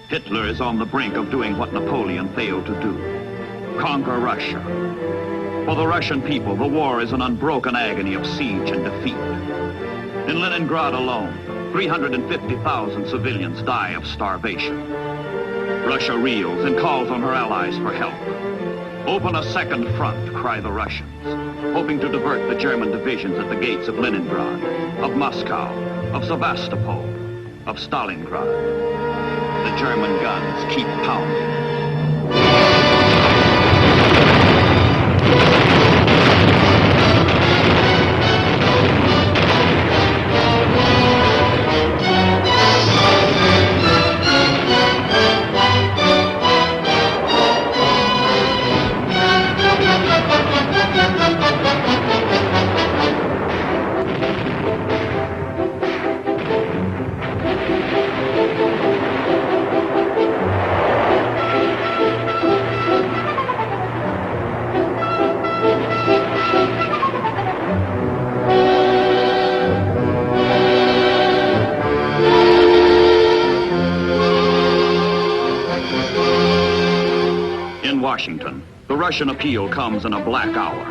Hitler is on the brink of doing what Napoleon failed to do: conquer Russia. For the Russian people, the war is an unbroken agony of siege and defeat. In Leningrad alone, 350,000 civilians die of starvation. Russia reels and calls on her allies for help. Open a second front, cry the Russians, hoping to divert the German divisions at the gates of Leningrad, of Moscow, of Sevastopol, of Stalingrad. The German guns keep pounding. Washington, the Russian appeal comes in a black hour.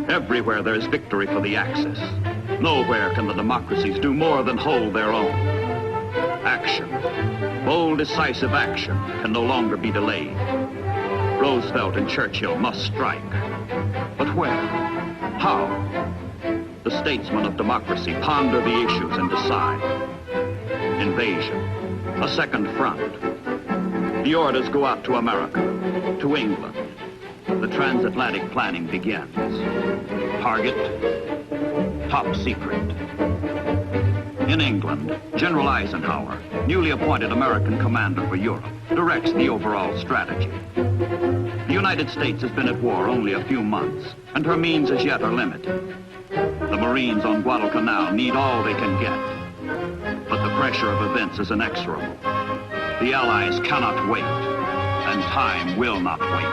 Everywhere there is victory for the Axis. Nowhere can the democracies do more than hold their own. Action, bold, decisive action, can no longer be delayed. Roosevelt and Churchill must strike. But where? How? The statesmen of democracy ponder the issues and decide. Invasion, a second front. The orders go out to America, to England. The transatlantic planning begins. Target, top secret. In England, General Eisenhower, newly appointed American commander for Europe, directs the overall strategy. The United States has been at war only a few months, and her means as yet are limited. The Marines on Guadalcanal need all they can get. But the pressure of events is inexorable. The Allies cannot wait, and time will not wait.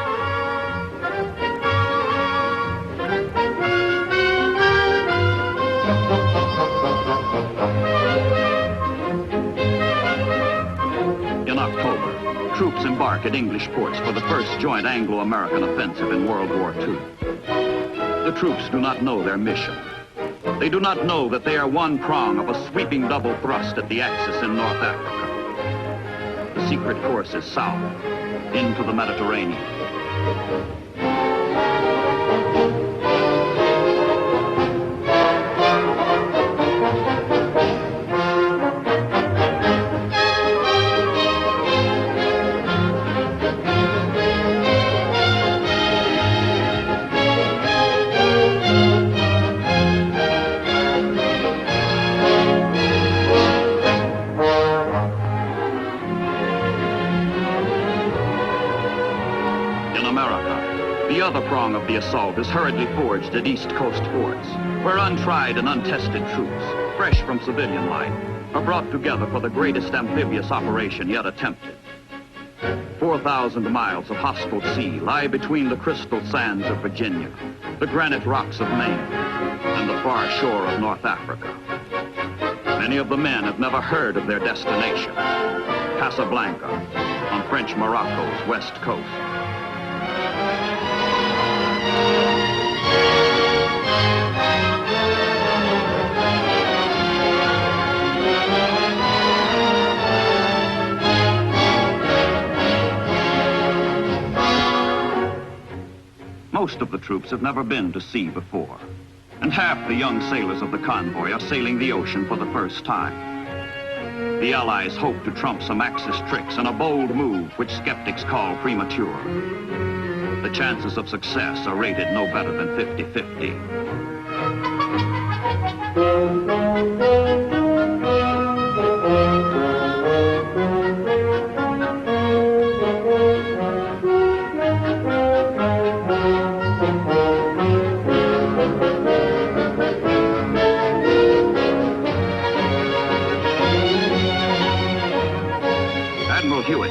In October, troops embark at English ports for the first joint Anglo-American offensive in World War II. The troops do not know their mission. They do not know that they are one prong of a sweeping double thrust at the Axis in North Africa. The secret course is south, into the Mediterranean. The other prong of the assault is hurriedly forged at East Coast forts, where untried and untested troops, fresh from civilian life, are brought together for the greatest amphibious operation yet attempted. 4,000 miles of hostile sea lie between the crystal sands of Virginia, the granite rocks of Maine, and the far shore of North Africa. Many of the men have never heard of their destination, Casablanca, on French Morocco's west coast. Most of the troops have never been to sea before, and half the young sailors of the convoy are sailing the ocean for the first time. The Allies hope to trump some Axis tricks in a bold move which skeptics call premature. The chances of success are rated no better than 50-50.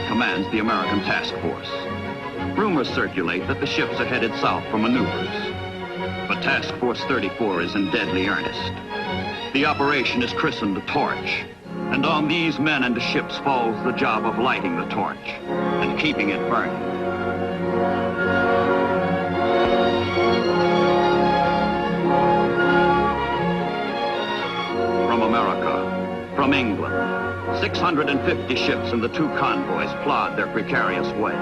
Commands the American task force. Rumors circulate that the ships are headed south for maneuvers. But Task Force 34 is in deadly earnest. The operation is christened Torch, And on these men and ships falls the job of lighting the torch and keeping it burning. From America, from England, 650 ships and the 2 convoys plod their precarious way,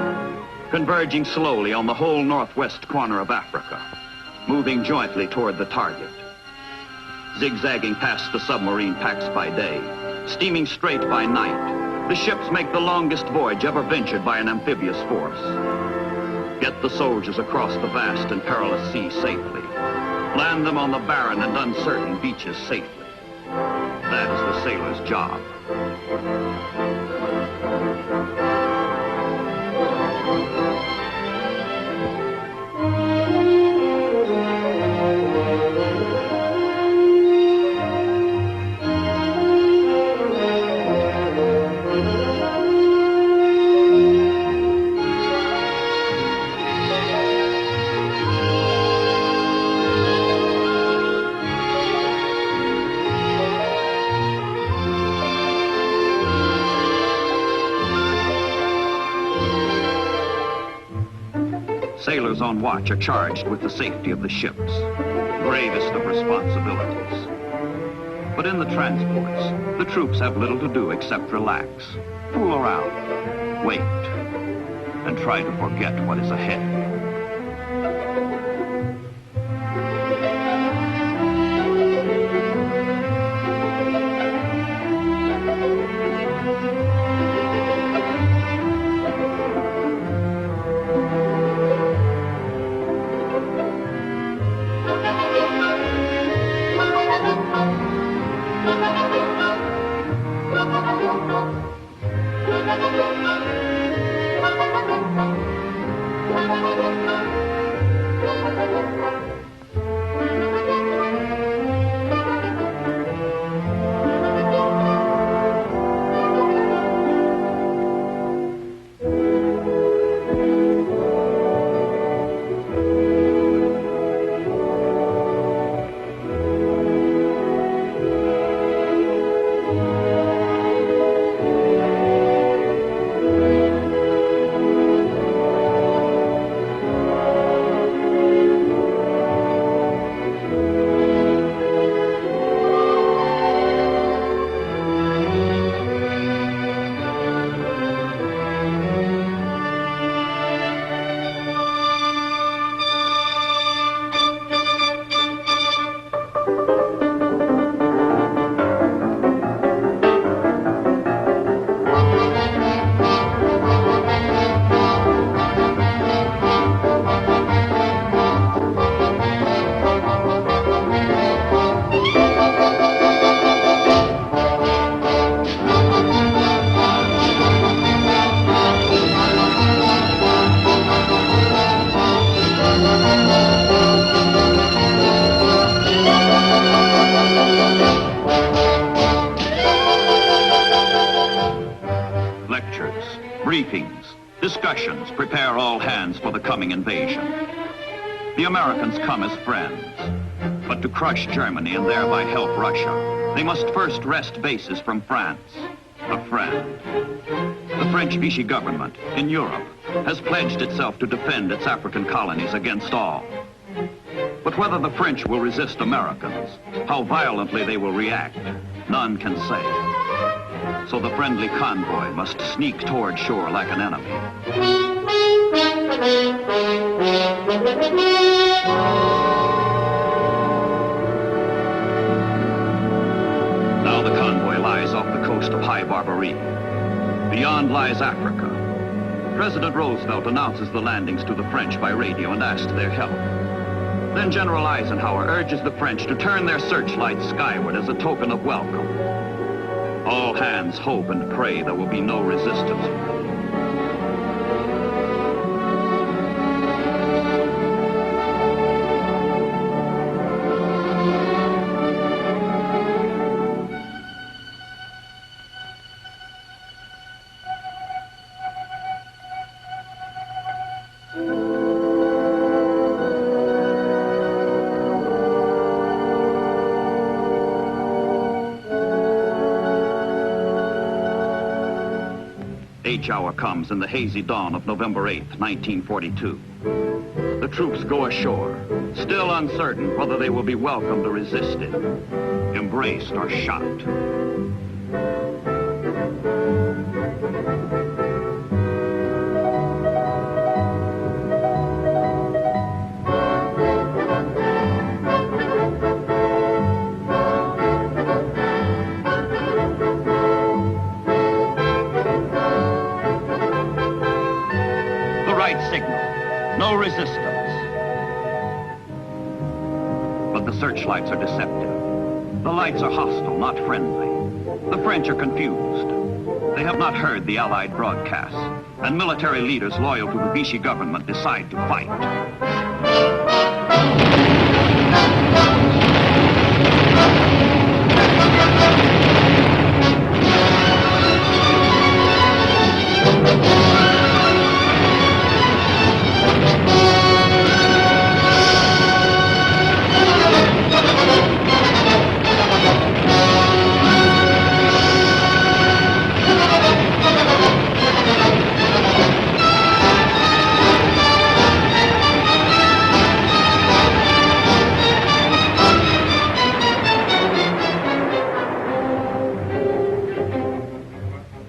converging slowly on the whole northwest corner of Africa, moving jointly toward the target. Zigzagging past the submarine packs by day, steaming straight by night, the ships make the longest voyage ever ventured by an amphibious force. Get the soldiers across the vast and perilous sea safely. Land them on the barren and uncertain beaches safely. That is the sailor's job. Sailors on watch are charged with the safety of the ships, gravest of responsibilities. But in the transports, the troops have little to do except relax, fool around, wait, and try to forget what is ahead. Briefings, discussions prepare all hands for the coming invasion. The Americans come as friends, but to crush Germany and thereby help Russia, they must first wrest bases from France, a friend. The French Vichy government in Europe has pledged itself to defend its African colonies against all. But whether the French will resist Americans, how violently they will react, none can say. So the friendly convoy must sneak toward shore like an enemy. Now the convoy lies off the coast of High Barbary. Beyond lies Africa. President Roosevelt announces the landings to the French by radio and asks their help. Then General Eisenhower urges the French to turn their searchlights skyward as a token of welcome. All hands hope and pray there will be no resistance. H hour comes in the hazy dawn of November 8th, 1942. The troops go ashore, still uncertain whether they will be welcomed or resisted, embraced or shot. Signal. No resistance. But the searchlights are deceptive. The lights are hostile, not friendly. The French are confused. They have not heard the Allied broadcasts, and military leaders loyal to the Vichy government decide to fight.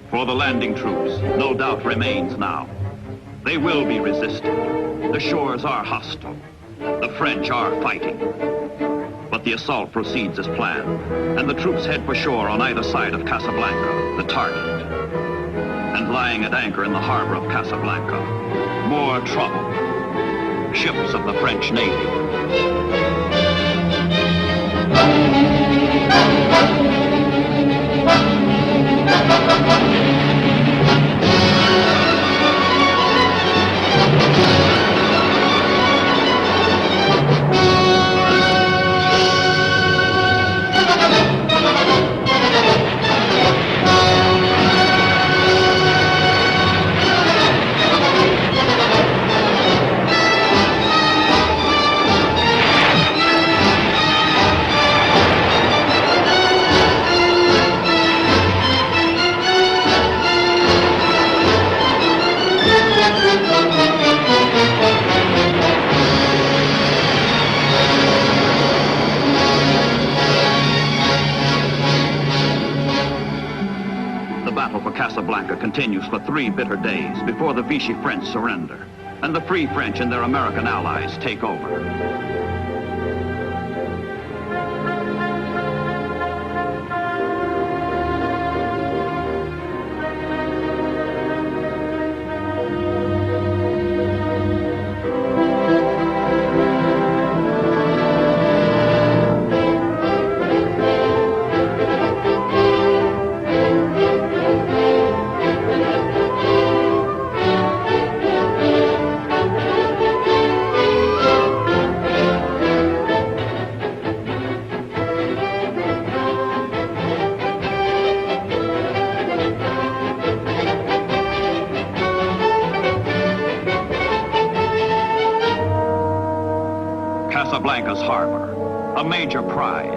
For the landing troops, no doubt remains now. They will be resisted. The shores are hostile. The French are fighting. But the assault proceeds as planned, and the troops head for shore on either side of Casablanca, the target. And lying at anchor in the harbor of Casablanca, more trouble. Ships of the French Navy. Casablanca continues for 3 bitter days before the Vichy French surrender, and the Free French and their American allies take over. Casablanca's harbor, a major prize.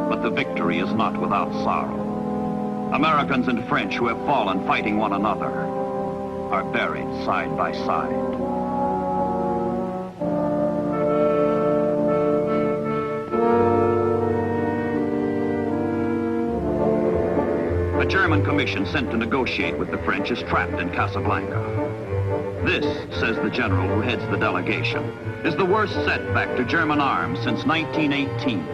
But the victory is not without sorrow. Americans and French who have fallen fighting one another are buried side by side. A German commission sent to negotiate with the French is trapped in Casablanca. This, says the general who heads the delegation, is the worst setback to German arms since 1918.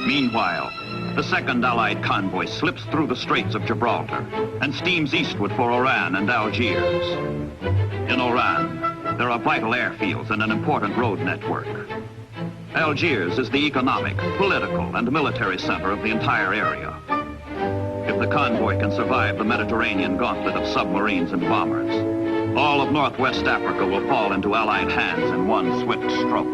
Meanwhile, the second Allied convoy slips through the Straits of Gibraltar and steams eastward for Oran and Algiers. In Oran, there are vital airfields and an important road network. Algiers is the economic, political, and military center of the entire area. If the convoy can survive the Mediterranean gauntlet of submarines and bombers, all of Northwest Africa will fall into Allied hands in one swift stroke.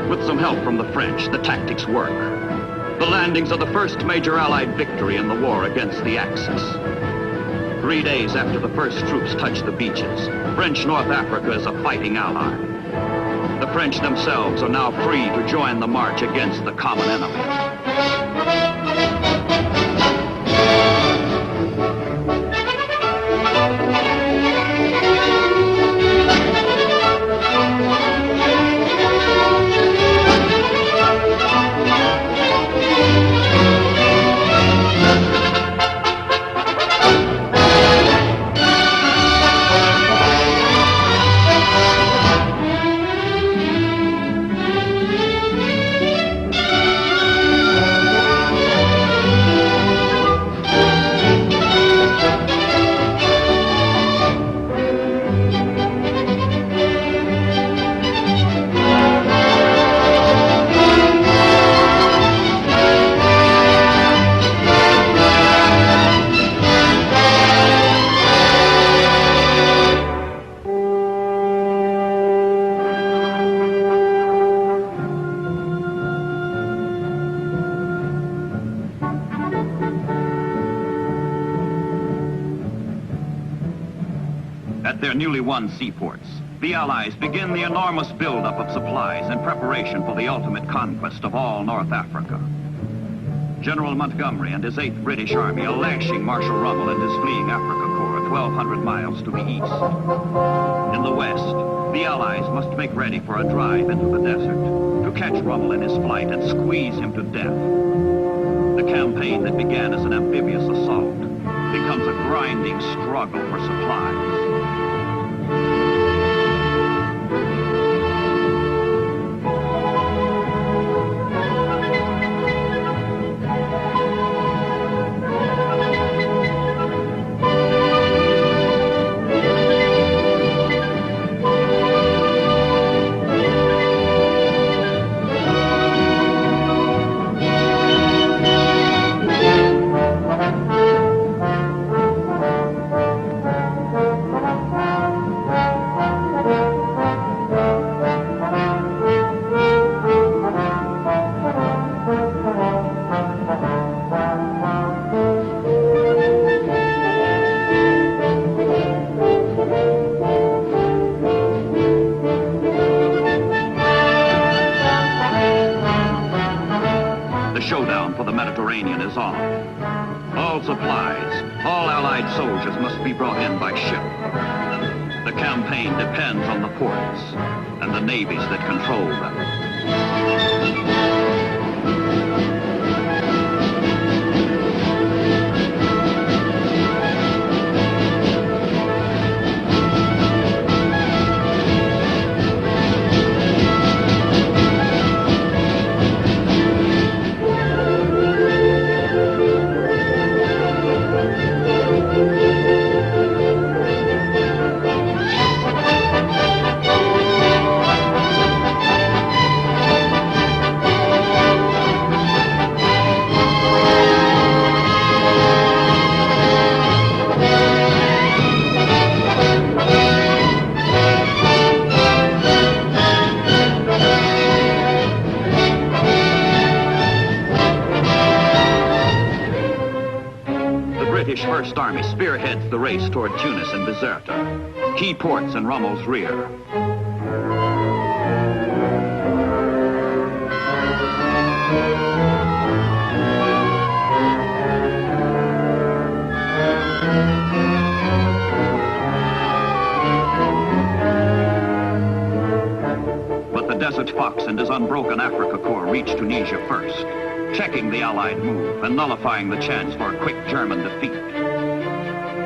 With some help from the French, the tactics work. The landings are the first major Allied victory in the war against the Axis. 3 days after the first troops touch the beaches, French North Africa is a fighting ally. The French themselves are now free to join the march against the common enemy. At their newly won seaports, the Allies begin the enormous buildup of supplies in preparation for the ultimate conquest of all North Africa. General Montgomery and his 8th British Army are lashing Marshal Rommel and his fleeing Africa Corps 1,200 miles to the east. In the west, the Allies must make ready for a drive into the desert to catch Rommel in his flight and squeeze him to death. The campaign that began as an amphibious assault becomes a grinding struggle for supplies. Showdown for the Mediterranean is on. All supplies, all Allied soldiers must be brought in by ship. The campaign depends on the ports and the navies that control them. British First Army spearheads the race toward Tunis and Bizerta, key ports in Rommel's rear. But the Desert Fox and his unbroken Africa Corps reach Tunisia first, checking the Allied move and nullifying the chance for a quick German defeat.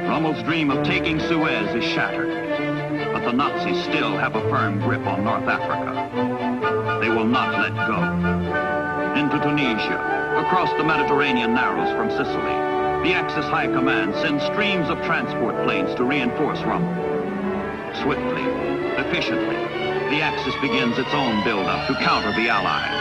Rommel's dream of taking Suez is shattered, but the the Nazis still have a firm grip on North Africa. They will not let go. Into Tunisia, across the Mediterranean narrows from Sicily, the Axis High Command sends streams of transport planes to reinforce Rommel. Swiftly, efficiently, the Axis begins its own build-up to counter the Allies.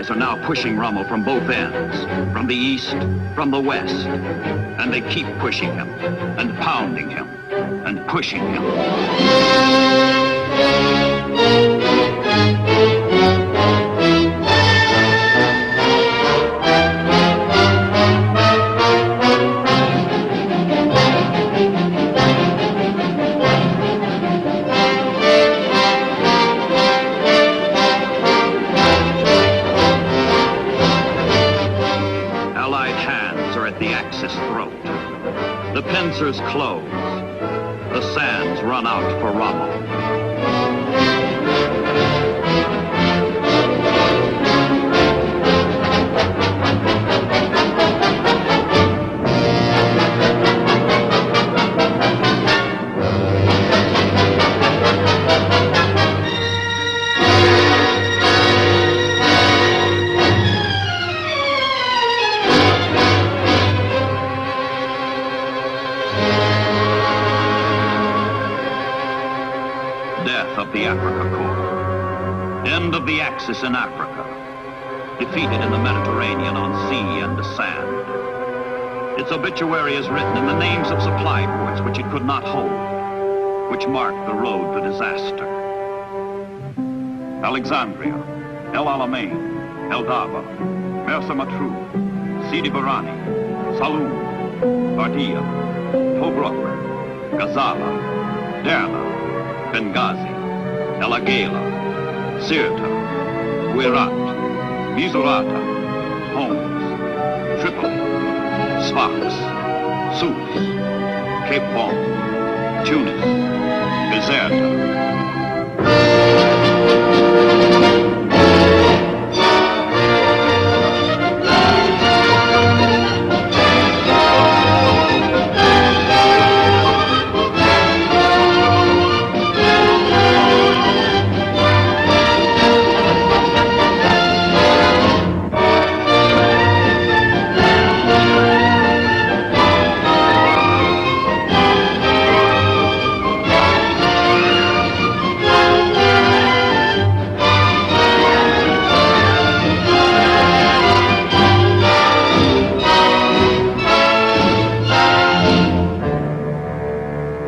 Are now pushing Rommel from both ends, from the east, from the west, and they keep pushing him, and pounding him, and pushing him. Throat. The pincers close. The sands run out for Rommel. Death of the Africa Corps. End of the Axis in Africa. Defeated in the Mediterranean on sea and the sand. Its obituary is written in the names of supply ports which it could not hold, which marked the road to disaster. Alexandria, El Alamein, El Daba, Mersa Matruh, Sidi Barani, Saloum, Bardia, Tobruk, Gazala, Derna, Benghazi, El Agheila, Sirte, Guerat, Misurata, Homs, Tripoli, Sfax, Sousse, Cape Bon, Tunis, Bizerta.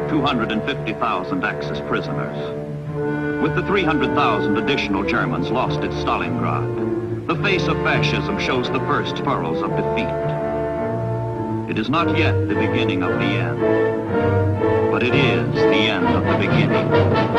250,000 Axis prisoners. With the 300,000 additional Germans lost at Stalingrad, the face of fascism shows the first furrows of defeat. It is not yet the beginning of the end, but it is the end of the beginning.